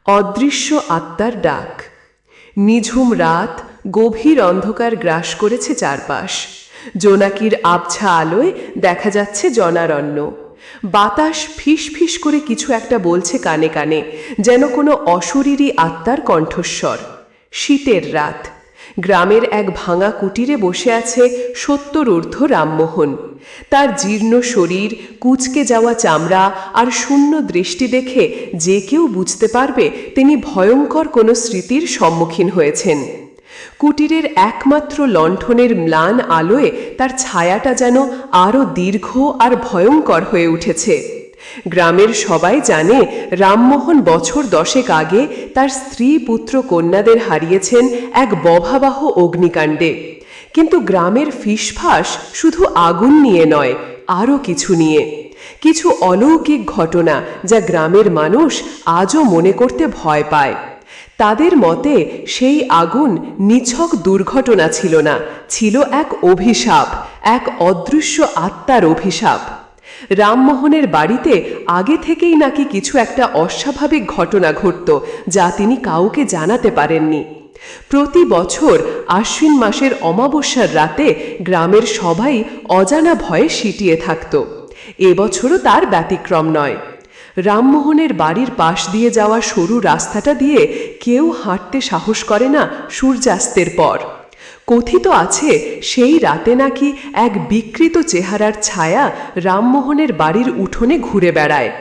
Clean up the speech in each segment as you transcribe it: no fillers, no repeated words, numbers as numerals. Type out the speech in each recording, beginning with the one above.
অদৃশ্য আত্মার ডাক। নিঝুম রাত, গভীর অন্ধকার গ্রাস করেছে চারপাশ। জোনাকির আবছা আলোয় দেখা যাচ্ছে জনারণ্য। বাতাস ফিস ফিস করে কিছু একটা বলছে কানে কানে, যেন কোনো অশরীরী আত্মার কণ্ঠস্বর। শীতের রাত। গ্রামের এক ভাঙা কুটিরে বসে আছে ৭০ ঊর্ধ্ব রামমোহন। তার জীর্ণ শরীর, কুঁচকে যাওয়া চামড়া আর শূন্য দৃষ্টি দেখে যে কেউ বুঝতে পারবে তিনি ভয়ঙ্কর কোনো স্মৃতির সম্মুখীন হয়েছেন। কুটিরের একমাত্র লণ্ঠনের ম্লান আলোয় তার ছায়াটা যেন আরও দীর্ঘ আর ভয়ঙ্কর হয়ে উঠেছে। গ্রামের সবাই জানে রামমোহন বছর 10 আগে তার স্ত্রী, পুত্র, কন্যাদের হারিয়েছেন এক বভাবাহ অগ্নিকাণ্ডে। কিন্তু গ্রামের ফিসফাস শুধু আগুন নিয়ে নয়, আরও কিছু নিয়ে, কিছু অলৌকিক ঘটনা যা গ্রামের মানুষ আজও মনে করতে ভয় পায়। তাদের মতে সেই আগুন নিছক দুর্ঘটনা ছিল না, ছিল এক অভিশাপ, এক অদৃশ্য আত্মার অভিশাপ। রামমোহনের বাড়িতে আগে থেকেই নাকি কিছু একটা অস্বাভাবিক ঘটনা ঘটত, যা তিনি কাউকে জানাতে পারেননি। প্রতি বছর আশ্বিন মাসের অমাবস্যার রাতে গ্রামের সবাই অজানা ভয়ে সিটিয়ে থাকত। এবছরও তার ব্যতিক্রম নয়। রামমোহনের বাড়ির পাশ দিয়ে যাওয়া সরু রাস্তাটা দিয়ে কেউ হাঁটতে সাহস করে না সূর্যাস্তের পর। কথিত আছে সেই রাতে নাকি এক বিকৃত চেহারার ছায়া রামমোহনের বাড়ির উঠোনে ঘুরে বেড়ায়।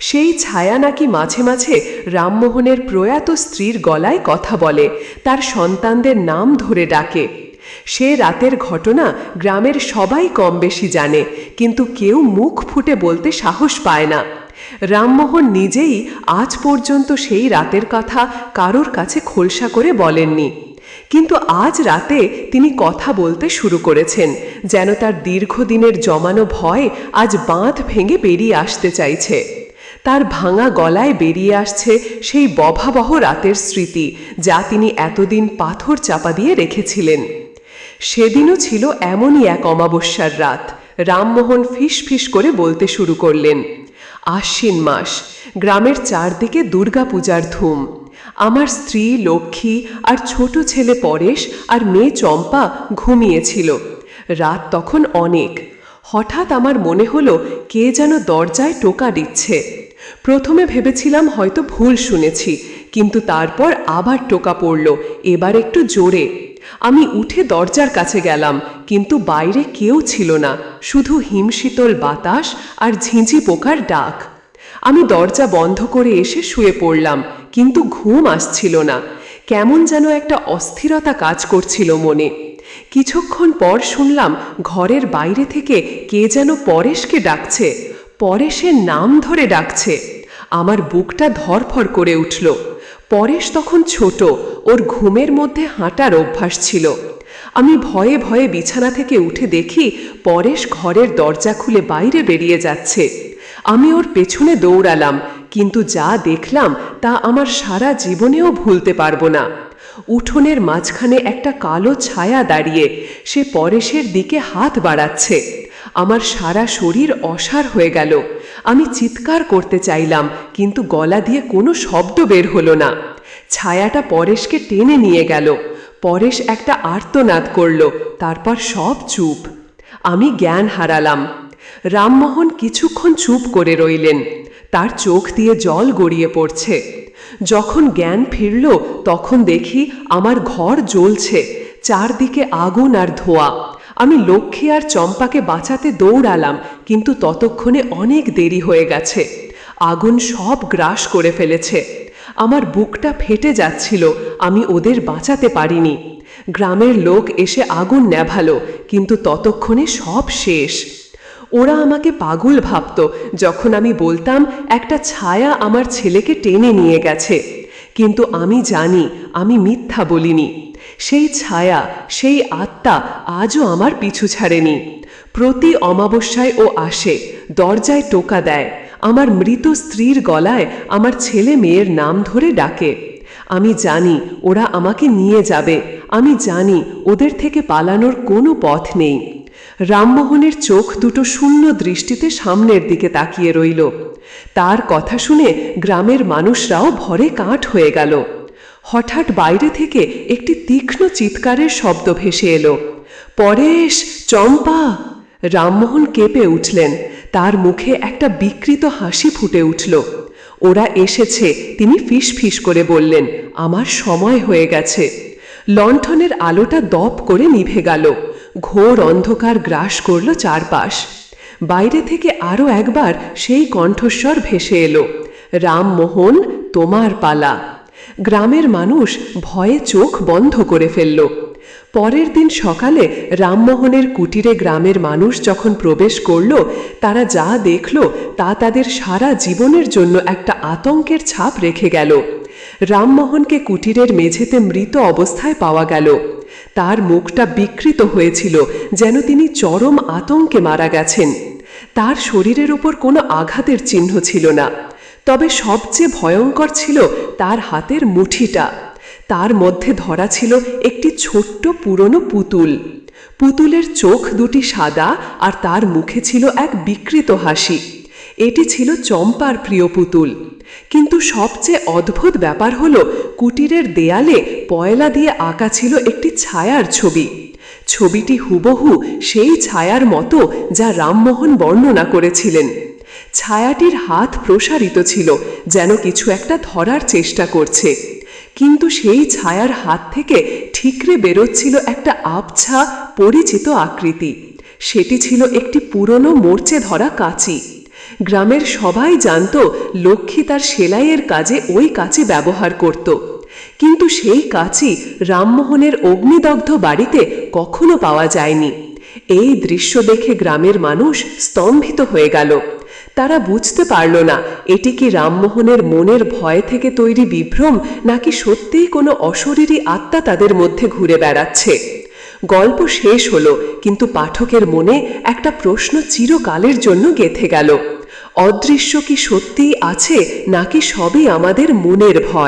সেই ছায়া নাকি মাঝে মাঝে রামমোহনের প্রয়াত স্ত্রীর গলায় কথা বলে, তার সন্তানদের নাম ধরে ডাকে। সে রাতের ঘটনা গ্রামের সবাই কম বেশি জানে, কিন্তু কেউ মুখ ফুটে বলতে সাহস পায় না। রামমোহন নিজেই আজ পর্যন্ত সেই রাতের কথা কারোর কাছে খোলসা করে বলেননি। কিন্তু আজ রাতে তিনি কথা বলতে শুরু করেছেন, যেন তার দীর্ঘদিনের জমানো ভয় আজ বাঁধ ভেঙে বেরিয়ে আসতে চাইছে। তার ভাঙা গলায় বেরিয়ে আসছে সেই বভাবহ রাতের স্মৃতি, যা তিনি এতদিন পাথর চাপা দিয়ে রেখেছিলেন। সেদিনও ছিল এমনই এক অমাবস্যার রাত। রামমোহন ফিস ফিস করে বলতে শুরু করলেন। আশ্বিন মাস, গ্রামের চারদিকে দুর্গাপূজার ধুম। আমার স্ত্রী লক্ষ্মী আর ছোট ছেলে পরেশ আর মেয়ে চম্পা ঘুমিয়েছিল। রাত তখন অনেক। হঠাৎ আমার মনে হলো কে যেন দরজায় টোকা দিচ্ছে। প্রথমে ভেবেছিলাম হয়তো ভুল শুনেছি, কিন্তু তারপর আবার টোকা পড়ল, এবার একটু জোরে। আমি উঠে দরজার কাছে গেলাম, কিন্তু বাইরে কেউ ছিল না, শুধু হিমশীতল বাতাস আর ঝিঁঝি পোকার ডাক। আমি দরজা বন্ধ করে এসে শুয়ে পড়লাম, কিন্তু ঘুম আসছিল না। কেমন যেন একটা অস্থিরতা কাজ করছিল মনে। কিছুক্ষণ পর শুনলাম ঘরের বাইরে থেকে কে যেন পরেশকে ডাকছে, পরেশের নাম ধরে ডাকছে। আমার বুকটা ধড়ফড় করে উঠল। পরেশ তখন ছোট, ওর ঘুমের মধ্যে হাঁটার অভ্যাস ছিল। আমি ভয়ে ভয়ে বিছানা থেকে উঠে দেখি পরেশ ঘরের দরজা খুলে বাইরে বেরিয়ে যাচ্ছে। আমি ওর পেছনে দৌড়ালাম, কিন্তু যা দেখলাম তা আমার সারা জীবনেও ভুলতে পারবো না। উঠোনের মাঝখানে একটা কালো ছায়া দাঁড়িয়ে, সে পরেশের দিকে হাত বাড়াচ্ছে। আমার সারা শরীর অসাড় হয়ে গেল। আমি চিৎকার করতে চাইলাম, কিন্তু গলা দিয়ে কোনো শব্দ বের হলো না। ছায়াটা পরেশকে টেনে নিয়ে গেল। পরেশ একটা আর্তনাদ করল, তারপর সব চুপ। আমি জ্ঞান হারালাম। রামমোহন কিছুক্ষণ চুপ করে রইলেন, তার চোখ দিয়ে জল গড়িয়ে পড়ছে। যখন জ্ঞান ফিরল তখন দেখি আমার ঘর জ্বলছে, চারদিকে আগুন আর ধোঁয়া। আমি লক্ষ্মী আর চম্পাকে বাঁচাতে দৌড়ালাম, কিন্তু ততক্ষণে অনেক দেরি হয়ে গেছে। আগুন সব গ্রাস করে ফেলেছে। আমার বুকটা ফেটে যাচ্ছিল, আমি ওদের বাঁচাতে পারিনি। গ্রামের লোক এসে আগুন নেভালো, কিন্তু ততক্ষণে সব শেষ। ওরা আমাকে পাগল ভাবত যখন আমি বলতাম একটা ছায়া আমার ছেলেকে টেনে নিয়ে গেছে, কিন্তু আমি জানি আমি মিথ্যা বলিনি। সেই ছায়া, সেই আত্মা আজও আমার পিছু ছাড়েনি। প্রতি অমাবস্যায় ও আসে, দরজায় টোকা দেয়, আমার মৃত স্ত্রীর গলায় আমার ছেলে মেয়ের নাম ধরে ডাকে। আমি জানি ওরা আমাকে নিয়ে যাবে, আমি জানি ওদের থেকে পালানোর কোনো পথ নেই। রামমোহনের চোখ দুটো শূন্য দৃষ্টিতে সামনের দিকে তাকিয়ে রইল। তার কথা শুনে গ্রামের মানুষরাও ভরে কাঠ হয়ে গেল। হঠাৎ বাইরে থেকে একটি তীক্ষ্ণ চিৎকারের শব্দ ভেসে এলো, পরেশ, চম্পা! রামমোহন কেঁপে উঠলেন। তার মুখে একটা বিকৃত হাসি ফুটে উঠল। ওরা এসেছে, তিনি ফিসফিস করে বললেন, আমার সময় হয়ে গেছে। লণ্ঠনের আলোটা দপ করে নিভে গেল। ঘোর অন্ধকার গ্রাস করল চারপাশ। বাইরে থেকে আরও একবার সেই কণ্ঠস্বর ভেসে এলো, রামমোহন, তোমার পালা। গ্রামের মানুষ ভয়ে চোখ বন্ধ করে ফেলল। পরের দিন সকালে রামমোহনের কুটিরে গ্রামের মানুষ যখন প্রবেশ করল, তারা যা দেখল তা তাদের সারা জীবনের জন্য একটা আতঙ্কের ছাপ রেখে গেল। রামমোহনকে কুটিরের মেঝেতে মৃত অবস্থায় পাওয়া গেল। তার মুখটা বিকৃত হয়েছিল, যেন তিনি চরম আতঙ্কে মারা গেছেন। তার শরীরের ওপর কোনো আঘাতের চিহ্ন ছিল না, তবে সবচেয়ে ভয়ঙ্কর ছিল তার হাতের মুঠিটা। তার মধ্যে ধরা ছিল একটি ছোট্ট পুরনো পুতুল। পুতুলের চোখ দুটি সাদা আর তার মুখে ছিল এক বিকৃত হাসি। এটি ছিল চম্পার প্রিয় পুতুল। কিন্তু সবচেয়ে অদ্ভুত ব্যাপার হলো, কুটিরের দেয়ালে পয়লা দিয়ে আঁকা ছিল একটি ছায়ার ছবি। ছবিটি হুবহু সেই ছায়ার মতো যা রামমোহন বর্ণনা করেছিলেন। ছায়াটির হাত প্রসারিত ছিল, যেন কিছু একটা ধরার চেষ্টা করছে। কিন্তু সেই ছায়ার হাত থেকে ঠিকরে বেরোচ্ছিল একটা আবছা পরিচিত আকৃতি। সেটি ছিল একটি পুরনো মরচে ধরা কাঁচি। গ্রামের সবাই জানত লক্ষ্মী তার সেলাইয়ের কাজে ওই কাঁচি ব্যবহার করত। কিন্তু সেই কাঁচি রামমোহনের অগ্নিদগ্ধ বাড়িতে কখনো পাওয়া যায়নি। এই দৃশ্য দেখে গ্রামের মানুষ স্তম্ভিত হয়ে গেল। তারা বুঝতে পারল না এটি কি রামমোহনের মনের ভয় থেকে তৈরি বিভ্রম, নাকি সত্যিই কোনো অশরীরী আত্মা তাদের মধ্যে ঘুরে বেড়াচ্ছে। গল্প শেষ হলো, কিন্তু পাঠকের মনে একটা প্রশ্ন চিরকালের জন্য গেঁথে গেল, অদৃশ্য কি সত্যিই আছে, নাকি সবই আমাদের মনের ভয়?